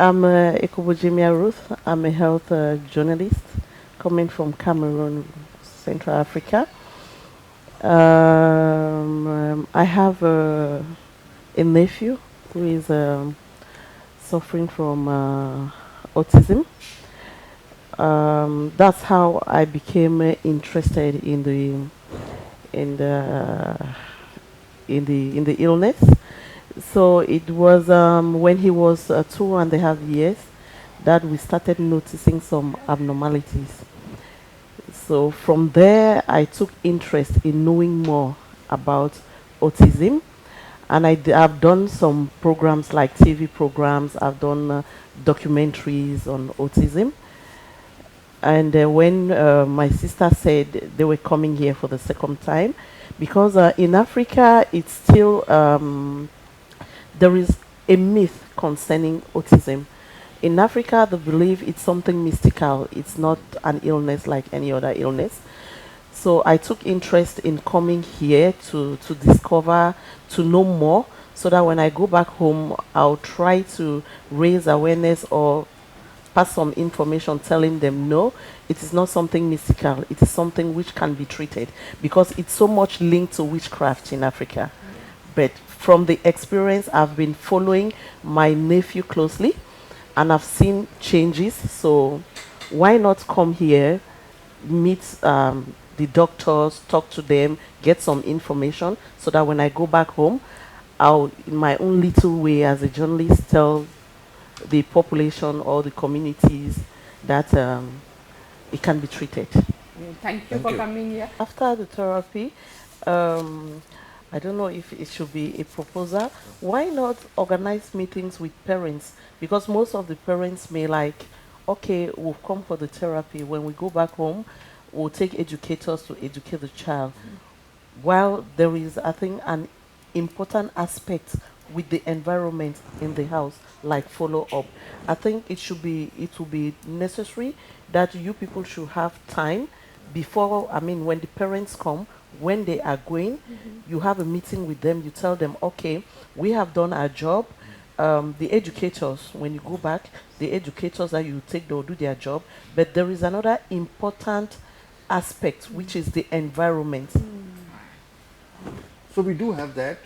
I'm Ekobojimia Ruth. I'm a health journalist coming from Cameroon, Central Africa. I have a nephew who is suffering from autism. That's how I became interested in the in the illness. So it was when he was 2.5 years that we started noticing some abnormalities. So from there, I took interest in knowing more about autism, and I've done some programs like TV programs. I've done documentaries on autism. And when my sister said they were coming here for the second time, because in Africa it's still there is a myth concerning autism. In Africa, they believe it's something mystical. It's not an illness like any other illness. So I took interest in coming here to discover, to know more, so that when I go back home, I'll try to raise awareness or pass some information telling them no, it is not something mystical. It is something which can be treated because it's so much linked to witchcraft in Africa. But from the experience, I've been following my nephew closely and I've seen changes. So why not come here, meet the doctors, talk to them, get some information so that when I go back home, I'll, in my own little way as a journalist, tell the population or the communities that it can be treated. Thank you Thank for you. coming here. After the therapy, um, I don't know if it should be a proposal. Why not organize meetings with parents? Because most of the parents may like, okay, we'll come for the therapy. When we go back home, we'll take educators to educate the child. While there is, I think, an important aspect with the environment in the house, like follow up. I think it will be necessary that you people should have time before, I mean, when the parents come, when they are going, you have a meeting with them, you tell them, okay, we have done our job. The educators, when you go back, the educators that you take, they'll do their job. But there is another important aspect, which is the environment. So we do have that.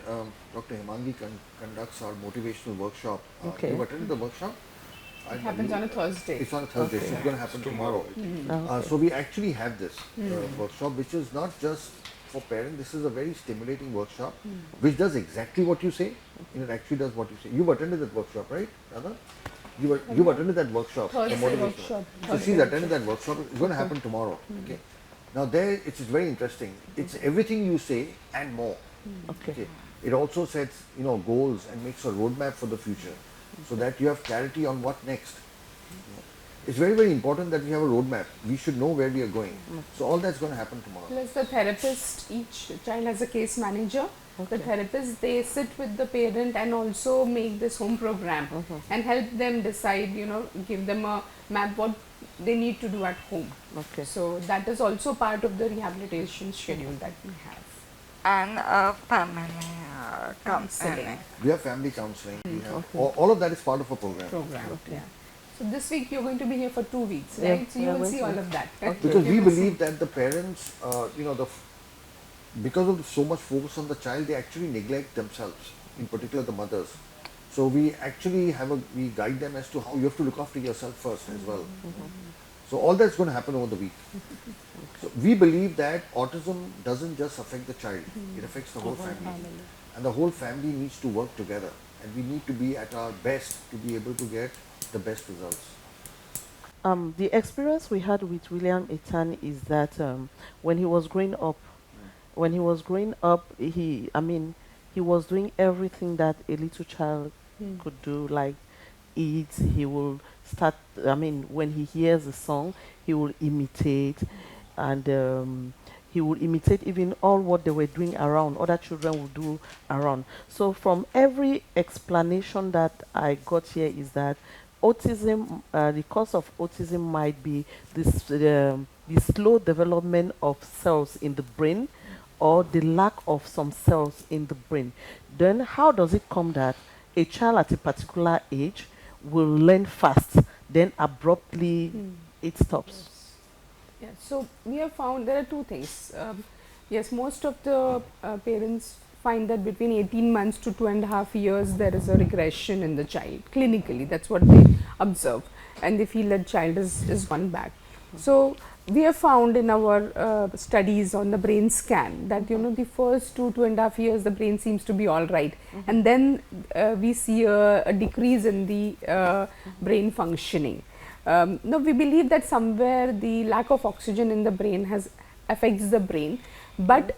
Dr. Himangi conducts our motivational workshop. Okay. You've attended the workshop? It happens on a Thursday. It's on a Thursday, so Okay. it's going to happen tomorrow. Okay. So we actually have this workshop, which is not just for parents. This is a very stimulating workshop, which does exactly what you say. It actually does what you say. You've attended that workshop, right, Radha? You've attended that workshop, the Thursday motivational. workshop. So she's attended that workshop. It's going to happen tomorrow. Okay. Now there, it is very interesting. It's everything you say and more. Okay. Okay. It also sets, goals and makes a roadmap for the future, so that you have clarity on what next. It's very, very important that we have a roadmap. We should know where we are going. So all that's going to happen tomorrow. Plus the therapist, each child has a case manager. The Okay. therapist, they sit with the parent and also make this home program and help them decide, give them a map what they need to do at home. Okay. So that is also part of the rehabilitation schedule that we have. And family Counseling. We have family counseling. We have all of that is part of a program. Yeah. So this week you're going to be here for 2 weeks, Yeah, right? So you yeah, will we're see here. all of that. Because we You will believe see. that the parents, because of so much focus on the child, they actually neglect themselves, in particular the mothers. So we actually we guide them as to how you have to look after yourself first as well. So all that's going to happen over the week. So we believe that autism doesn't just affect the child, it affects the whole family. And the whole family needs to work together. And we need to be at our best to be able to get the best results. The experience we had with William Etan is that when he was growing up, I mean, he was doing everything that a little child could do, like eat. He will start. I mean, when he hears a song, he will imitate, and he will imitate even all what they were doing around. Other children will do around. So from every explanation that I got here is that autism, the cause of autism might be the slow development of cells in the brain or the lack of some cells in the brain. Then how does it come that a child at a particular age will learn fast, then abruptly it stops. Yes. Yeah, so we have found there are two things. Yes, most of the parents find that between 18 months to 2.5 years there is a regression in the child clinically. That's what they observe, and they feel that child is gone back. So we have found in our studies on the brain scan that the first 2.5 years the brain seems to be all right, and then we see a decrease in the brain functioning. No, we believe that somewhere the lack of oxygen in the brain has affects the brain, but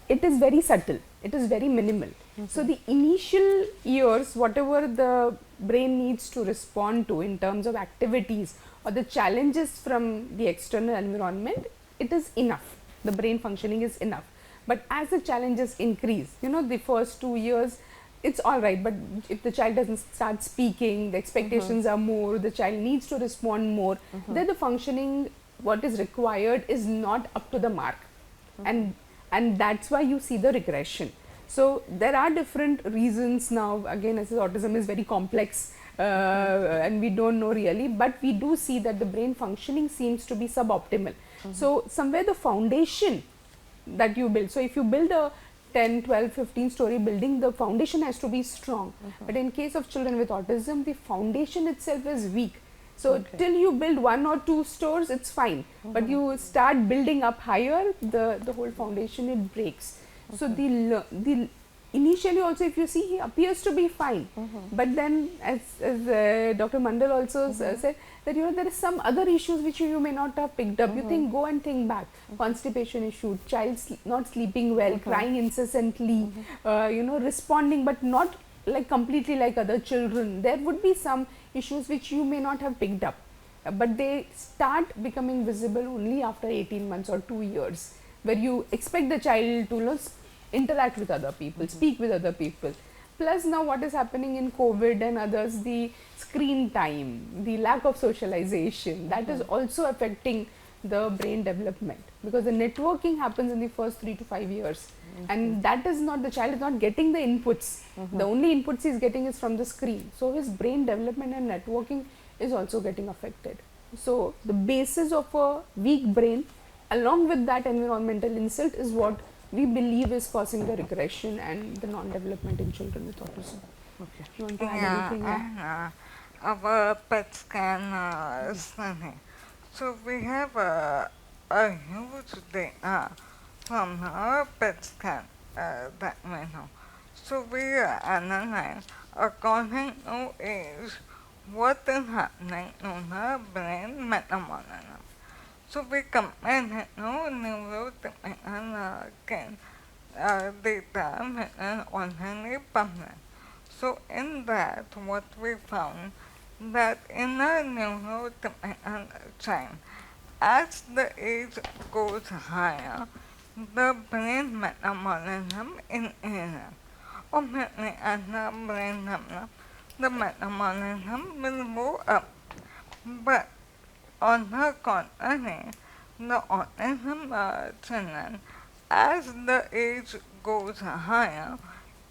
it is very subtle. It is very minimal. So the initial years, whatever the brain needs to respond to in terms of activities or the challenges from the external environment, it is enough. The brain functioning is enough. But as the challenges increase, the first 2 years it's all right, but if the child doesn't start speaking, the expectations are more, the child needs to respond more, then the functioning what is required is not up to the mark, and that's why you see the regression. So there are different reasons. Now again, as autism is very complex, and we don't know really, but we do see that the brain functioning seems to be suboptimal. So somewhere the foundation that you build, so if you build a 10, 12, 15 story building, the foundation has to be strong. But in case of children with autism, the foundation itself is weak. So till you build 1 or 2 stores, it's fine. But you start building up higher, the whole foundation it breaks. So the initially also, if you see, he appears to be fine, but then as Dr. Mandal also said that there is some other issues which you may not have picked up. You think, go and think back, constipation issue, child not sleeping well, crying incessantly, responding but not like completely like other children. There would be some issues which you may not have picked up, but they start becoming visible only after 18 months or 2 years, where you expect the child to interact with other people, speak with other people. Plus now what is happening in COVID and others, the screen time, the lack of socialization, that is also affecting the brain development, because the networking happens in the first 3 to 5 years, and that is not, the child is not getting the inputs. The only inputs he is getting is from the screen. So his brain development and networking is also getting affected. So the basis of a weak brain along with that environmental insult is what we believe is causing the regression and the non-development in children with autism. Okay. You want to add Yeah, anything? and our PET scan study. So we have a huge data from our PET scan that we know. So we analyze according to age what is happening to the brain metabolism. So we compare it to neurotypical data which is already published. So in that, what we found that in a neurotypical child, as the age goes higher, the brain metabolism increases. Obviously, as the brain develops, the metabolism will go up. But on the contrary, the autism children, as the age goes higher,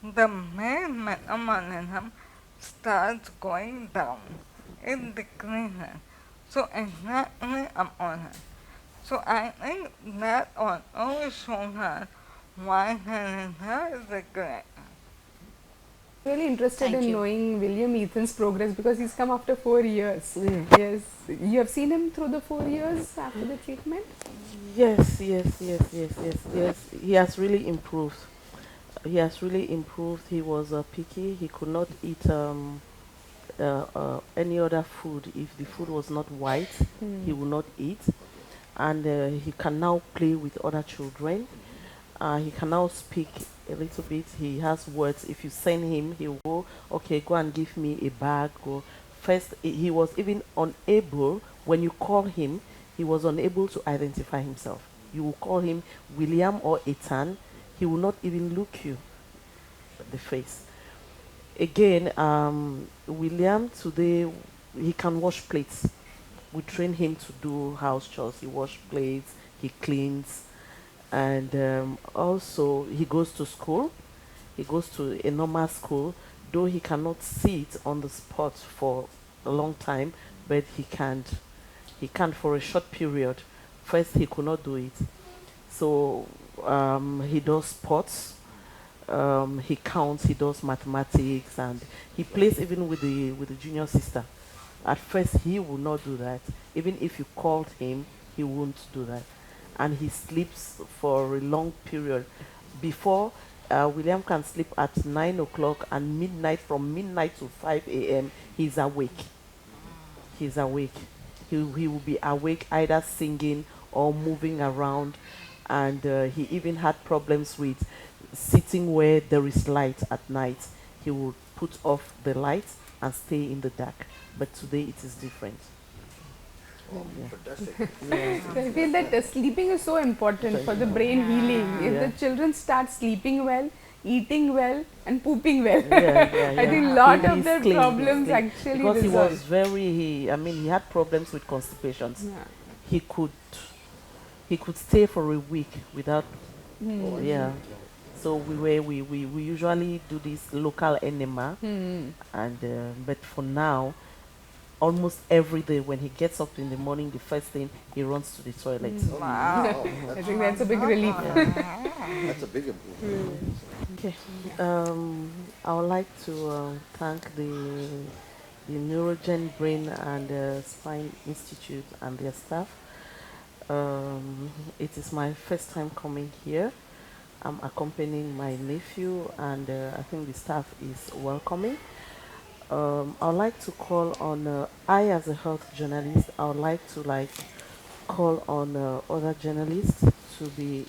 the brain metabolism starts going down. It decreases. So exactly opposite. So I think that also shows us why there is a regret. Really interested Thank in you. knowing William Ethan's progress because he's come after 4 years. Yeah. Yes, you have seen him through the 4 years after the treatment. Yes, yes, yes, yes, yes, yes. He has really improved. He has really improved. He was picky. He could not eat any other food. If the food was not white, he will not eat. And he can now play with other children. He can now speak a little bit. He has words. If you send him, he will go, okay, go and give me a bag. Go. First, he was even unable, when you call him, he was unable to identify himself. You will call him William or Ethan, he will not even look you the face. Again, William today, he can wash plates. We train him to do house chores. He wash plates, he cleans, and also he goes to school. He goes to a normal school, though he cannot sit on the spot for a long time, but he can't for a short period. First, he could not do it. So he does sports, he counts, he does mathematics, and he plays even with the junior sister. At first, he would not do that. Even if you called him, he won't do that. And he sleeps for a long period. Before, William can sleep at 9 o'clock and midnight, from midnight to 5 a.m., he's awake. He's awake. He will be awake either singing or moving around. And he even had problems with sitting where there is light at night. He will put off the light and stay in the dark. But today it is different. Oh, Yeah. fantastic. Yeah. So I feel that sleeping is so important for the brain healing. If Yeah. the children start sleeping well, eating well, and pooping well, Yeah, yeah, I yeah. think a lot of He's their clean, he's problems clean. actually Because he was resolve. very, I mean, he had problems with constipations. Yeah. He could, he could stay for a week without, Oh, I see. yeah. So we usually do this local enema, and but for now, almost every day when he gets up in the morning, the first thing he runs to the toilet. Oh, Wow. wow, I think that's a big relief. that's a big improvement. Okay. I would like to thank the Neurogen Brain and Spine Institute and their staff. It is my first time coming here. I'm accompanying my nephew, and I think the staff is welcoming. I would like to call on I, as a health journalist, I would like to call on other journalists to be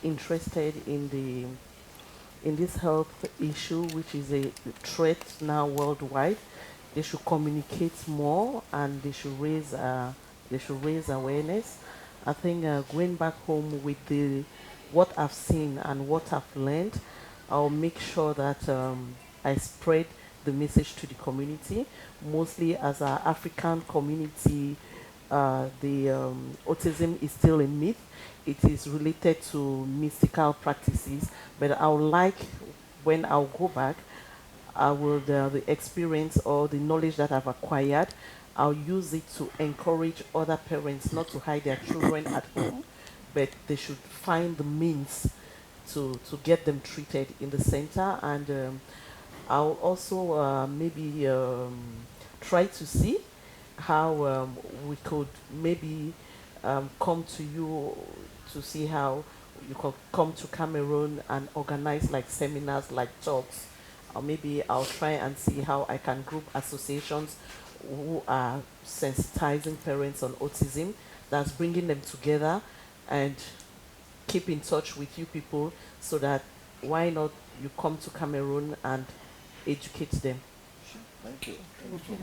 interested in this health issue, which is a threat now worldwide. They should communicate more, and they should raise awareness. I think going back home with the what I've seen and what I've learned, I'll make sure that I spread the message to the community. Mostly as our African community, the autism is still a myth. It is related to mystical practices, but I would like, when I'll go back, I will the experience or the knowledge that I've acquired, I'll use it to encourage other parents not to hide their children at home, but they should find the means to get them treated in the center. And I'll also maybe try to see how we could maybe come to you to see how you could come to Cameroon and organize like seminars, like talks. Or maybe I'll try and see how I can group associations who are sensitizing parents on autism, that's bringing them together, and keep in touch with you people, so that why not you come to Cameroon and educate them. Thank you. Thank you so much.